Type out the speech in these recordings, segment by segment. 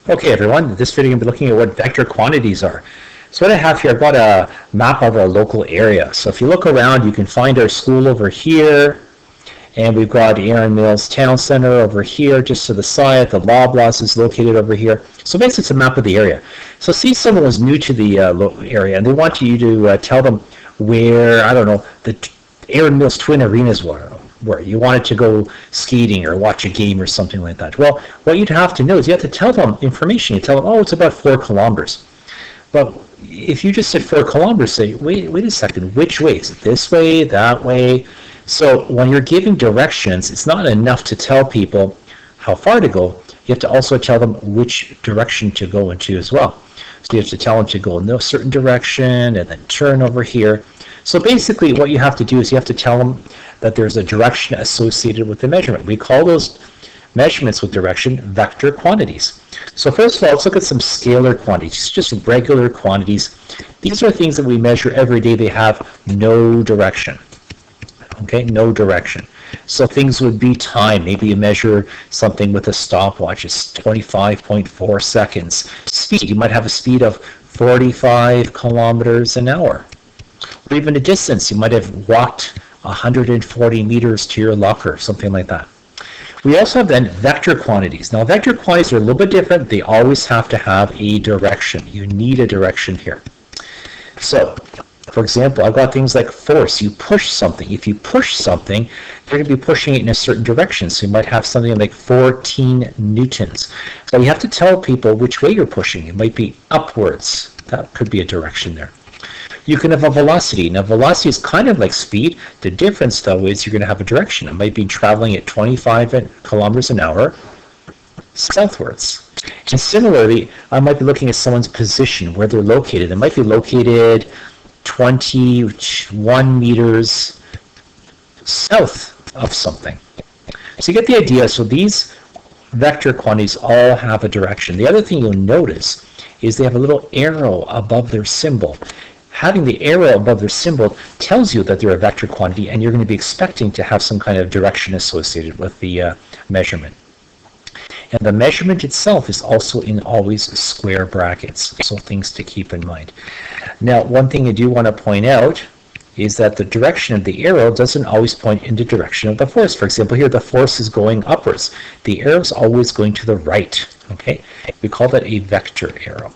Okay, everyone, in this video I'm going to be looking at what vector quantities are. So what I have here, I've got a map of our local area. So if you look around, you can find our school over here, and we've got Erin Mills Town Center over here, just to the side. The Loblaws is located over here. So basically, it's a map of the area. So see someone was new to the area, and they want you to tell them where, I don't know, the Erin Mills Twin Arenas were. Where you wanted to go skating or watch a game or something like that. Well, what you'd have to know is you have to tell them information. You tell them, oh, it's about 4 kilometers. But if you just said 4 kilometers, say, wait a second, which way? Is it this way, that way? So when you're giving directions, it's not enough to tell people how far to go. You have to also tell them which direction to go into as well. So you have to tell them to go in a certain direction and then turn over here. So basically what you have to do is you have to tell them that there's a direction associated with the measurement. We call those measurements with direction vector quantities. So first of all, let's look at some scalar quantities, just regular quantities. These are things that we measure every day. They have no direction. Okay, no direction. So things would be time. Maybe you measure something with a stopwatch. It's 25.4 seconds. Speed, you might have a speed of 45 kilometers an hour. Or even a distance, you might have walked 140 meters to your locker, something like that. We also have then vector quantities. Now vector quantities are a little bit different. They always have to have a direction. You need a direction here. So, for example, I've got things like force. You push something. If you push something, you're going to be pushing it in a certain direction. So you might have something like 14 newtons. But you have to tell people which way you're pushing. It might be upwards. That could be a direction there. You can have a velocity. Now, velocity is kind of like speed. The difference, though, is you're going to have a direction. It might be traveling at 25 kilometers an hour southwards. And similarly, I might be looking at someone's position, where they're located. They might be located 21 meters south of something. So you get the idea. So these vector quantities all have a direction. The other thing you'll notice is they have a little arrow above their symbol. Having the arrow above their symbol tells you that they're a vector quantity, and you're going to be expecting to have some kind of direction associated with the measurement. And the measurement itself is also in always square brackets, so things to keep in mind. Now, one thing I do want to point out is that the direction of the arrow doesn't always point in the direction of the force. For example, here the force is going upwards. The arrow is always going to the right. Okay, we call that a vector arrow.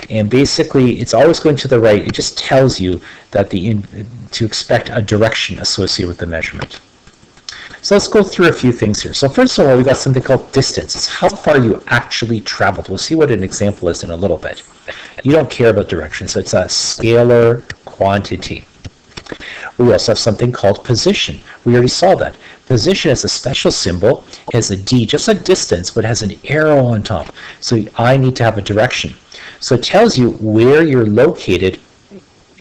And basically, it's always going to the right. It just tells you that to expect a direction associated with the measurement. So let's go through a few things here. So first of all, we've got something called distance. It's how far you actually traveled. We'll see what an example is in a little bit. You don't care about direction, so it's a scalar quantity. We also have something called position. We already saw that. Position is a special symbol. It has a D, just like distance, but it has an arrow on top. So I need to have a direction. So it tells you where you're located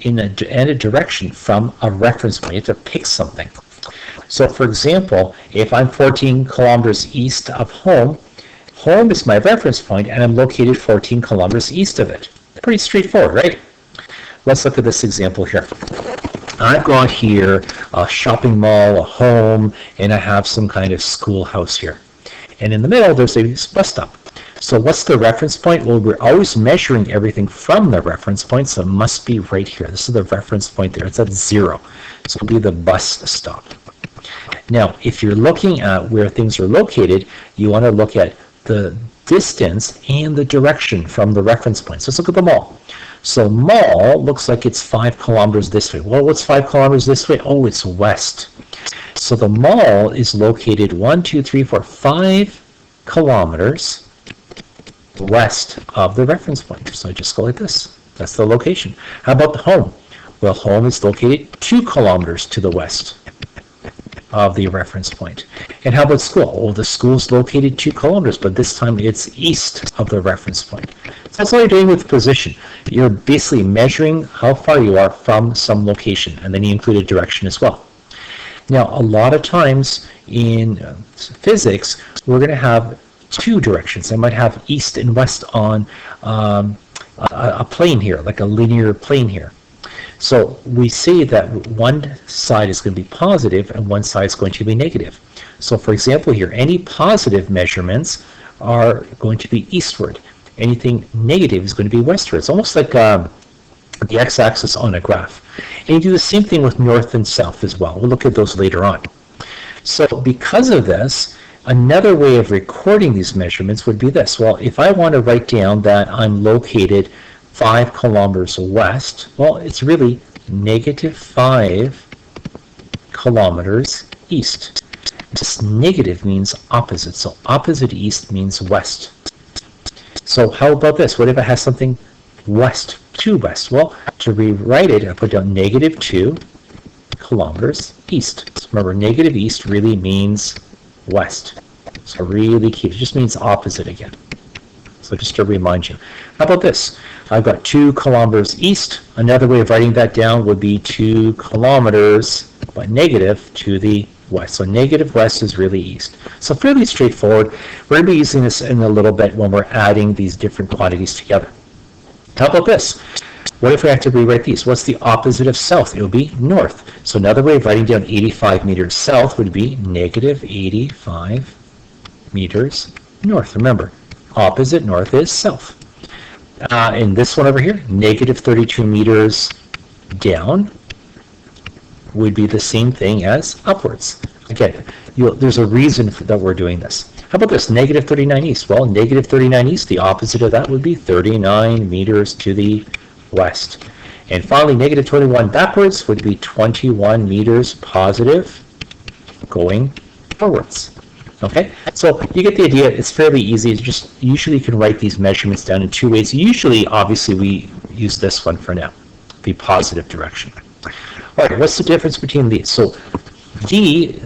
in a direction from a reference point. You have to pick something. So for example, if I'm 14 kilometers east of home, home is my reference point, and I'm located 14 kilometers east of it. Pretty straightforward, right? Let's look at this example here. I've got here a shopping mall, a home, and I have some kind of schoolhouse here. And in the middle, there's a bus stop. So what's the reference point? Well, we're always measuring everything from the reference point, so it must be right here. This is the reference point there. It's at 0. So it'll be the bus stop. Now, if you're looking at where things are located, you want to look at the distance and the direction from the reference point. So let's look at the mall. So mall looks like it's 5 kilometers this way. Well, what's 5 kilometers this way? Oh, it's west. So the mall is located 5 kilometers west of the reference point. So I just go like this. That's the location. How about the home? Well, home is located 2 kilometers to the west of the reference point. And how about school? Well, the school is located 2 kilometers, but this time it's east of the reference point. So that's all you're doing with position. You're basically measuring how far you are from some location, and then you include a direction as well. Now, a lot of times in physics, we're going to have 2 directions. I might have east and west on a plane here, like a linear plane here. So we see that one side is going to be positive and one side is going to be negative. So for example here, any positive measurements are going to be eastward. Anything negative is going to be westward. It's almost like the x-axis on a graph. And you do the same thing with north and south as well. We'll look at those later on. So because of this, another way of recording these measurements would be this. Well, if I want to write down that I'm located 5 kilometers west, well, it's really negative 5 kilometers east. This negative means opposite, so opposite east means west. So how about this? What if I have something west to west? Well, to rewrite it, I put down negative 2 kilometers east. So remember, negative east really means west. So really key. It just means opposite again. So just to remind you. How about this? I've got 2 kilometers east. Another way of writing that down would be 2 kilometers, but negative to the west. So negative west is really east. So fairly straightforward. We're going to be using this in a little bit when we're adding these different quantities together. How about this? What if we have to rewrite these? What's the opposite of south? It would be north. So another way of writing down 85 meters south would be negative 85 meters north. Remember, opposite north is south. And this one over here, negative 32 meters down would be the same thing as upwards. Again, there's a reason that we're doing this. How about this? Negative 39 east. Well, negative 39 east, the opposite of that would be 39 meters to the west. And finally, negative 21 backwards would be 21 meters positive going forwards. Okay, so you get the idea. It's fairly easy. It's just usually you can write these measurements down in 2 ways. Usually, obviously, we use this one for now, the positive direction. All right, what's the difference between these? So d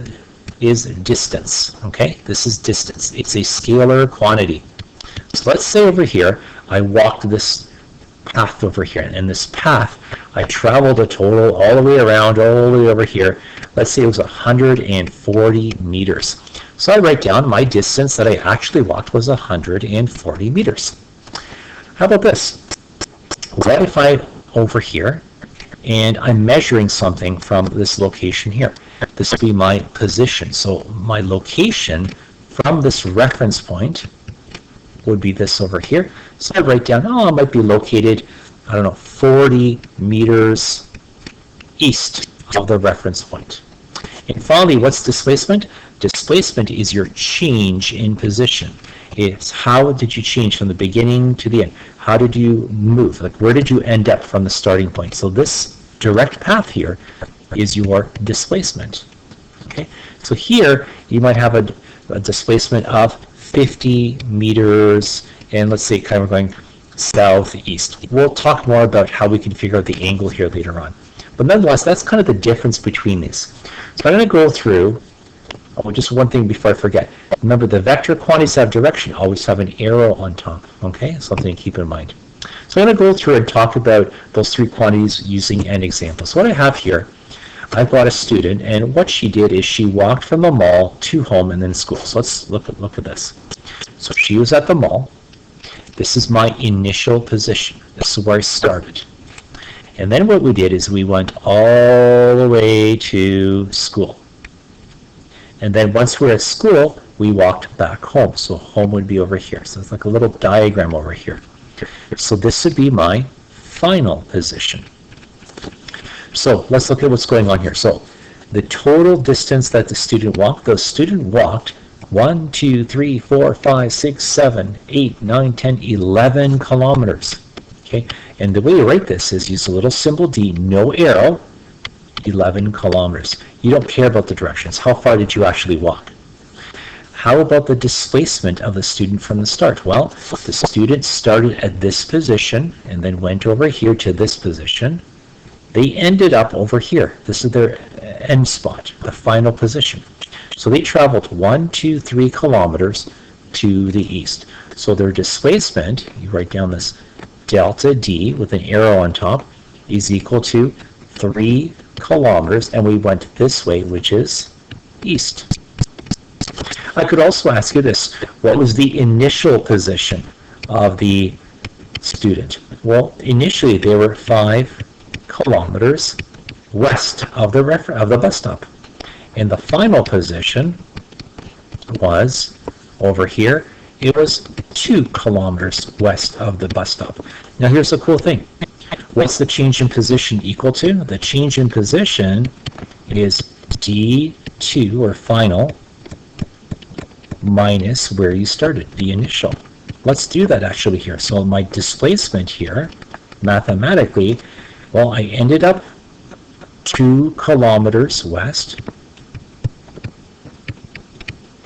is distance. Okay, this is distance. It's a scalar quantity. So let's say over here, I walked this path over here, and this path, I traveled a total all the way around, all the way over here. Let's say it was 140 meters. So I write down my distance that I actually walked was 140 meters. How about this? What if I over here and I'm measuring something from this location here? This would be my position. So my location from this reference point would be this over here. So I write down, I might be located, 40 meters east of the reference point. And finally, what's displacement? Displacement is your change in position. It's how did you change from the beginning to the end? How did you move? Like, where did you end up from the starting point? So this direct path here is your displacement. Okay, so here you might have a displacement of 50 meters, and let's say kind of going southeast. We'll talk more about how we can figure out the angle here later on. But nonetheless, that's kind of the difference between these. So I'm going to go through, just one thing before I forget. Remember, the vector quantities have direction, always have an arrow on top. Okay, something to keep in mind. So I'm going to go through and talk about those 3 quantities using an example. So what I have here, I've got a student, and what she did is she walked from the mall to home and then school. So let's look at this. So she was at the mall. This is my initial position. This is where I started. And then what we did is we went all the way to school. And then once we're at school, we walked back home. So home would be over here. So it's like a little diagram over here. So this would be my final position. So let's look at what's going on here. So the total distance that the student walked 1, 2, 3, 4, 5, 6, 7, 8, 9, 10, 11 kilometers. Okay, and the way you write this is use a little symbol D, no arrow, 11 kilometers. You don't care about the directions. How far did you actually walk? How about the displacement of the student from the start? Well, the student started at this position and then went over here to this position. They ended up over here. This is their end spot, the final position. So they traveled 1, 2, 3 kilometers to the east. So their displacement, you write down this delta D with an arrow on top, is equal to 3 kilometers, and we went this way, which is east. I could also ask you this: what was the initial position of the student? Well, initially they were 5 kilometers west of the bus stop, and the final position was over here It was 2 kilometers west of the bus stop. Now here's the cool thing. What's the change in position equal to? The change in position is D2, or final, minus where you started, the initial. Let's do that actually here. So my displacement here, mathematically, well, I ended up 2 kilometers west.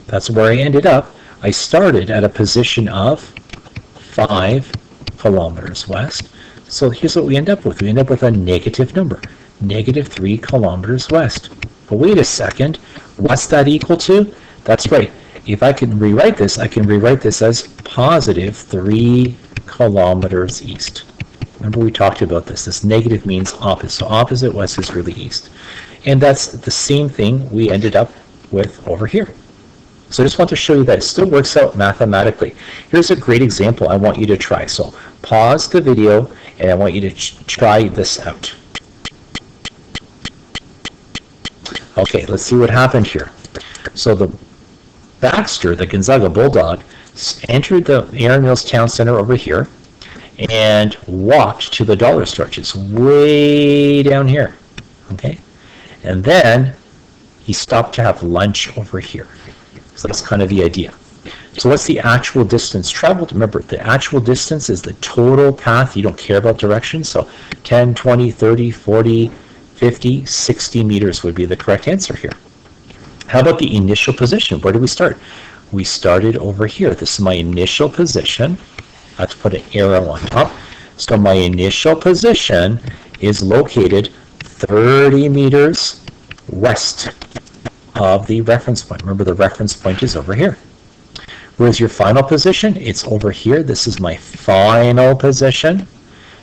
That's where I ended up. I started at a position of 5 kilometers west. So here's what we end up with. We end up with a negative number, negative 3 kilometers west. But wait a second, what's that equal to? That's right. If I can rewrite this, I can rewrite this as positive 3 kilometers east. Remember we talked about this. This negative means opposite. So opposite west is really east. And that's the same thing we ended up with over here. So I just want to show you that it still works out mathematically. Here's a great example I want you to try. So pause the video and I want you to try this out. Okay, let's see what happened here. So the Baxter, the Gonzaga Bulldog, entered the Aaron Mills Town Center over here and walked to the dollar store, which is way down here. Okay, and then he stopped to have lunch over here. So that's kind of the idea. So what's the actual distance traveled? Remember, the actual distance is the total path. You don't care about direction. So 10, 20, 30, 40, 50, 60 meters would be the correct answer here. How about the initial position? Where did we start? We started over here. This is my initial position. I have to put an arrow on top. So my initial position is located 30 meters west of the reference point. Remember, the reference point is over here. Where's your final position? It's over here. This is my final position.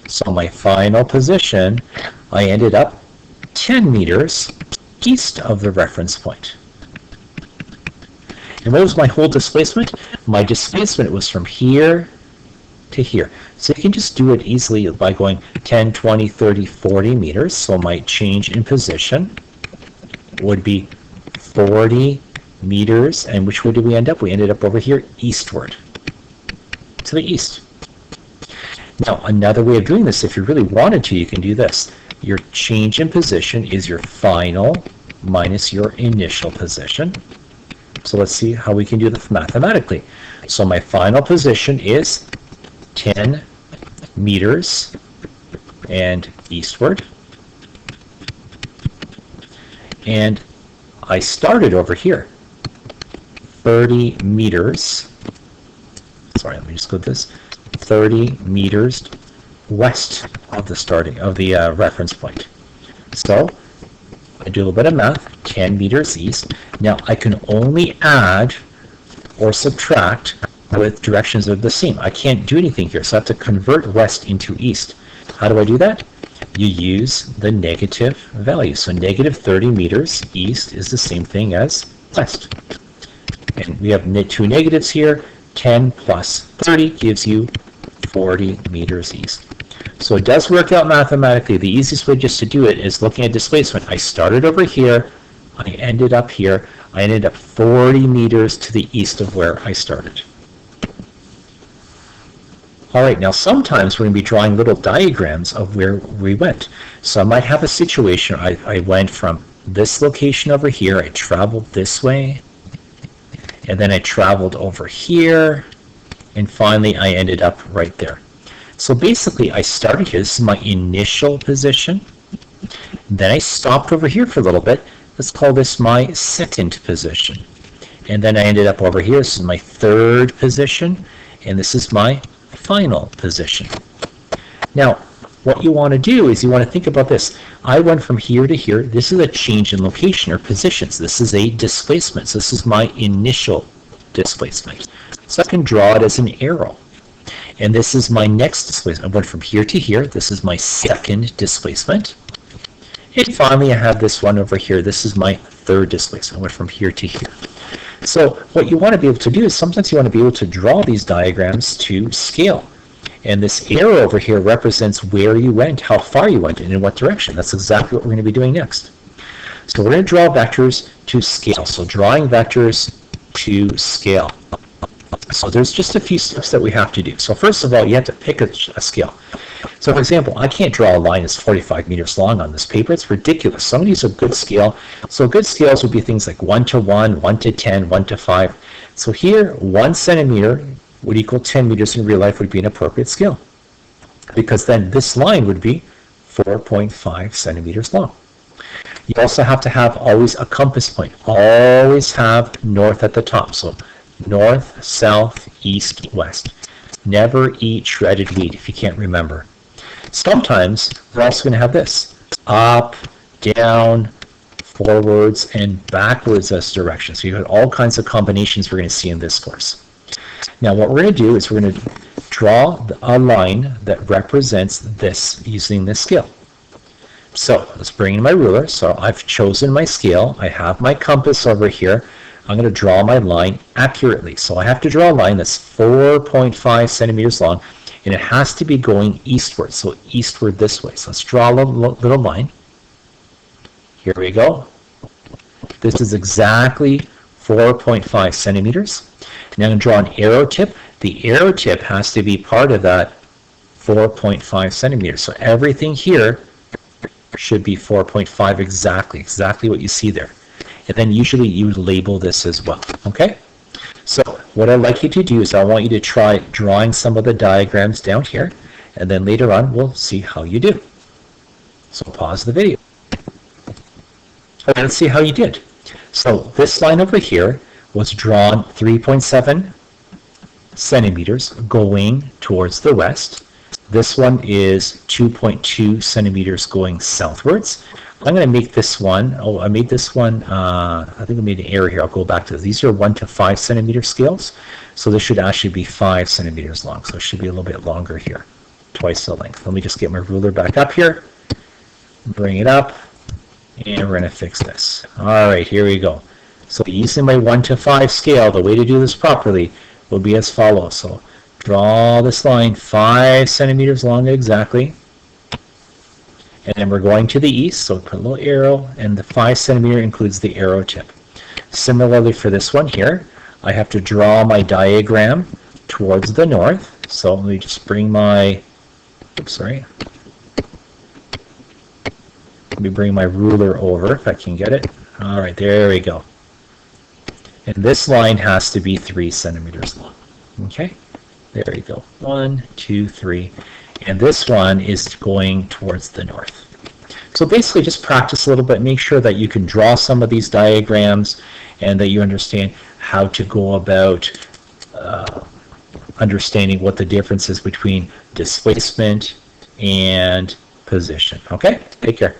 So my final position, I ended up 10 meters east of the reference point. And what was my whole displacement? My displacement was from here to here. So you can just do it easily by going 10, 20, 30, 40 meters. So my change in position would be 40 meters. And which way did we end up? We ended up over here, eastward, to the east. Now, another way of doing this, if you really wanted to, you can do this. Your change in position is your final minus your initial position. So let's see how we can do this mathematically. So my final position is 10 meters and eastward. And I started over here, 30 meters. Sorry, let me just go this. 30 meters west of the starting of the reference point. So I do a little bit of math, 10 meters east. Now I can only add or subtract with directions that are the same. I can't do anything here, so I have to convert west into east. How do I do that? You use the negative value. So negative 30 meters east is the same thing as west. And we have two negatives here. 10 plus 30 gives you 40 meters east. So it does work out mathematically. The easiest way just to do it is looking at displacement. I started over here. I ended up here. I ended up 40 meters to the east of where I started. All right, now sometimes we're going to be drawing little diagrams of where we went. So I might have a situation. I went from this location over here. I traveled this way. And then I traveled over here. And finally, I ended up right there. So basically, I started here. This is my initial position. Then I stopped over here for a little bit. Let's call this my second position. And then I ended up over here. This is my third position. And this is my final position. Now, what you want to do is you want to think about this. I went from here to here. This is a change in location or positions. This is a displacement. So this is my initial displacement. So I can draw it as an arrow. And this is my next displacement. I went from here to here. This is my second displacement. And finally, I have this one over here. This is my third displacement. I went from here to here. So what you want to be able to do is sometimes you want to be able to draw these diagrams to scale. And this arrow over here represents where you went, how far you went, and in what direction. That's exactly what we're going to be doing next. So we're going to draw vectors to scale. So drawing vectors to scale. So there's just a few steps that we have to do. So first of all, you have to pick a scale. So for example, I can't draw a line that's 45 meters long on this paper. It's ridiculous. So I'm going to use a good scale. So good scales would be things like 1 to 1, 1 to 10, 1 to 5. So here, 1 centimeter would equal 10 meters in real life would be an appropriate scale, because then this line would be 4.5 centimeters long. You also have to have always a compass point. Always have north at the top. So north, south, east, west. Never eat shredded wheat if you can't remember. Sometimes we're also going to have this: up, down, forwards, and backwards as directions. So you've got all kinds of combinations we're going to see in this course. Now what we're going to do is we're going to draw a line that represents this using this scale. So let's bring in my ruler. So I've chosen my scale. I have my compass over here. I'm going to draw my line accurately. So I have to draw a line that's 4.5 centimeters long, and it has to be going eastward. So eastward this way. So let's draw a little line. Here we go. This is exactly 4.5 centimeters. Now I'm going to draw an arrow tip. The arrow tip has to be part of that 4.5 centimeters. So everything here should be 4.5 exactly what you see there. And then usually you label this as well. Okay? So what I'd like you to do is I want you to try drawing some of the diagrams down here, and then later on we'll see how you do. So pause the video. Okay, let's see how you did. So this line over here was drawn 3.7 centimeters going towards the west. This one is 2.2 centimeters going southwards. I'm going to make this one, I made this one, I think I made an error here. I'll go back to this. These are 1 to 5 centimeter scales. So this should actually be 5 centimeters long. So it should be a little bit longer here, twice the length. Let me just get my ruler back up here, bring it up, and we're going to fix this. All right, here we go. So using my 1 to 5 scale, the way to do this properly will be as follows. So draw this line 5 centimeters long exactly. And then we're going to the east, so put a little arrow, and the 5 centimeter includes the arrow tip. Similarly for this one here, I have to draw my diagram towards the north. So let me just bring my, let me bring my ruler over if I can get it. All right, there we go. And this line has to be 3 centimeters long. Okay, there we go. 1, 2, 3. And this one is going towards the north. So basically just practice a little bit, make sure that you can draw some of these diagrams and that you understand how to go about understanding what the difference is between displacement and position. Okay, take care.